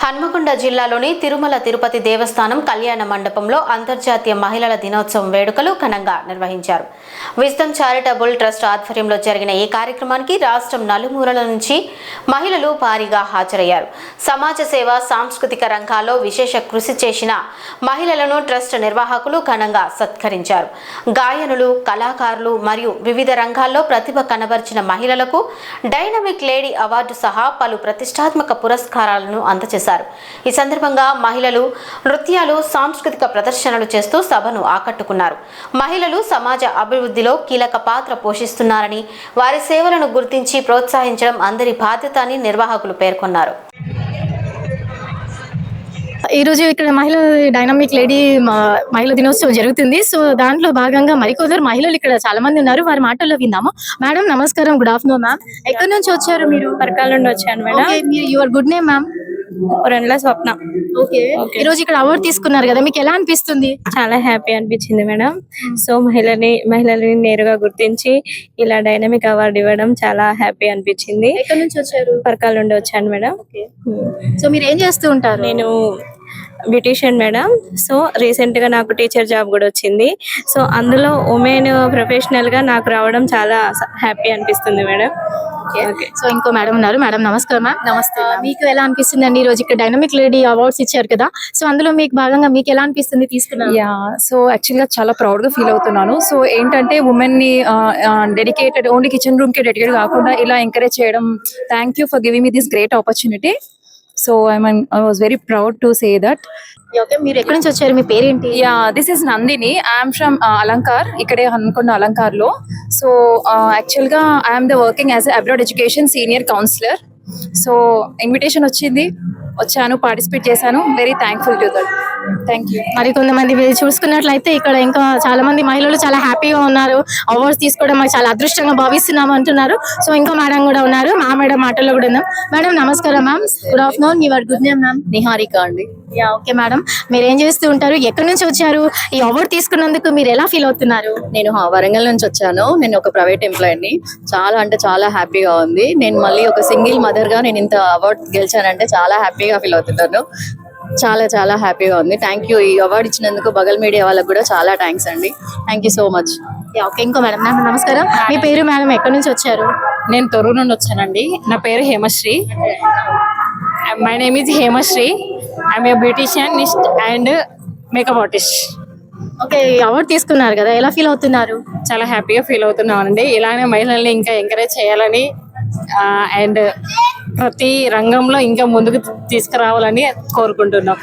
హన్మకొండ జిల్లాలోని తిరుమల తిరుపతి దేవస్థానం కళ్యాణ మండపంలో అంతర్జాతీయ మహిళల దినోత్సవం వేడుకలు ఘనంగా నిర్వహించారు. విజ్డమ్ చారిటబుల్ ట్రస్ట్ ఆధ్వర్యంలో జరిగిన ఈ కార్యక్రమానికి రాష్ట్రం నలుమూలల నుంచి మహిళలు భారీగా హాజరయ్యారు. సమాజ సేవ, సాంస్కృతిక రంగాల్లో విశేష కృషి చేసిన మహిళలను ట్రస్ట్ నిర్వాహకులు ఘనంగా సత్కరించారు. గాయనులు, కళాకారులు మరియు వివిధ రంగాల్లో ప్రతిభ కనబర్చిన మహిళలకు డైనమిక్ లేడీ అవార్డు సహా పలు ప్రతిష్టాత్మక పురస్కారాలను అందజేశారు. ఈ సందర్భంగా మహిళలు నృత్యాలు, సాంస్కృతిక ప్రదర్శనలు చేస్తూ సభను ఆకట్టుకున్నారు. మహిళలు సమాజ అభివృద్ధిలో కీలక పాత్ర పోషిస్తున్నారని, వారి సేవలను గుర్తించి ప్రోత్సహించడం అందరి బాధ్యత అని నిర్వాహకులు పేర్కొన్నారు. ఈ రోజు ఇక్కడ డైనమిక్ లేడీ మహిళా దినోత్సవం జరుగుతుంది. సో దాంట్లో భాగంగా మరికొందరు మహిళలు ఇక్కడ చాలా మంది ఉన్నారు. వారి మాటల్లో విందాము. మేడం నమస్కారం, గుడ్ ఆఫ్టర్నూన్ మ్యామ్. ఎక్కడి నుంచి వచ్చారు మీరు? పరకాల నుండి వచ్చాను madam. Your good name ma'am? Swapna. ఈ రోజు ఇక్కడ అవార్డు తీసుకున్నారు కదా, మీకు ఎలా అనిపిస్తుంది? చాలా హ్యాపీ అనిపించింది మేడం. సో మహిళలని నేరుగా గుర్తించి ఇలా డైనమిక్ అవార్డు ఇవ్వడం చాలా హ్యాపీ అనిపించింది. ఎక్కడి నుంచి వచ్చారు? పరకాల నుండి వచ్చాను మేడం. సో మీరు ఏం చేస్తూ ఉంటారు? నేను బ్యూటీషియన్ మేడం. సో రీసెంట్ గా నాకు టీచర్ జాబ్ కూడా వచ్చింది. సో అందులో ఉమెన్ ప్రొఫెషనల్ గా నాకు రావడం చాలా హ్యాపీ అనిపిస్తుంది మేడం. సో ఇంకో మేడం ఉన్నారు. మేడం నమస్కారం మ్యామ్. నమస్తే. మీకు ఎలా అనిపిస్తుంది అండి? ఈ రోజు ఇక్కడ డైనమిక్ లేడీ అవార్డ్స్ ఇచ్చారు కదా, సో అందులో మీకు భాగంగా మీకు ఎలా అనిపిస్తుంది తీసుకున్నారు? సో యాక్చువల్ గా చాలా ప్రౌడ్ గా ఫీల్ అవుతున్నాను. సో ఏంటంటే ఉమెన్ ని డెడికేటెడ్ ఓన్లీ కిచెన్ రూమ్ కి డెడికేటెడ్ కాకుండా ఇలా ఎంకరేజ్ చేయడం. Thank you for giving me this great opportunity. So I was very proud to say that. Okay, మీరు ఎక్కడి నుంచి వచ్చారు? మీ పేరేంటి? This is Nandini. I am from Alankar. ఇక్కడే హన్మకొండ అలంకార్ లో. సో యాక్చువల్ గా I am working as a abroad education senior counselor. So invitation వచ్చాను, participate చేశాను. Very thankful to that. Thank you. మరి కొంతమంది చూసుకున్నట్లయితే ఇక్కడ ఇంకా చాలా మంది మహిళలు చాలా హ్యాపీగా ఉన్నారు. అవార్డ్స్ తీసుకోవడం మాకు చాలా అదృష్టంగా భావిస్తున్నాము అంటున్నారు. సో ఇంకో మేడం కూడా ఉన్నారు. మా మేడం మాటల్లో కూడా ఉందాం. మేడం నమస్కారం ma'am. Good afternoon. Your good name ma'am? Niharika అండి. ఓకే మేడం, మీరు ఏం చేస్తూ ఉంటారు? ఎక్కడి నుంచి వచ్చారు? ఈ అవార్డు తీసుకున్నందుకు మీరు ఎలా ఫీల్ అవుతున్నారు? నేను వరంగల్ నుంచి వచ్చాను. నేను ఒక ప్రైవేట్ ఎంప్లాయీని. చాలా అంటే చాలా హ్యాపీగా ఉంది. నేను మళ్ళీ ఒక సింగిల్ మదర్ గా నేను ఇంత అవార్డు గెలిచానంటే చాలా హ్యాపీగా ఫీల్ అవుతున్నాను. చాలా చాలా హ్యాపీగా ఉంది. Thank you. ఈ అవార్డు ఇచ్చినందుకు బగల్ మీడియా వాళ్ళకి కూడా చాలా థ్యాంక్స్ అండి. Thank you so much. Okay, ఇంకో మేడం. నమస్కారం. మీ పేరు మేడం? ఎక్కడి నుంచి వచ్చారు? నేను తొర్రూరు నుండి వచ్చానండి. నా పేరు Hemasri. My name is Hemasri. I'm a beauticianist and makeup artist. Okay, award తీసుకున్నారు కదా, ఎలా ఫీల్ అవుతున్నారు? చాలా హ్యాపీగా ఫీల్ అవుతున్నామండి. ఇలానే మహిళల్ని ఇంకా ఎంకరేజ్ చేయాలని అండ్ ప్రతి రంగంలో ఇంకా ముందుకు తీసుకురావాలని కోరుకుంటున్నాం.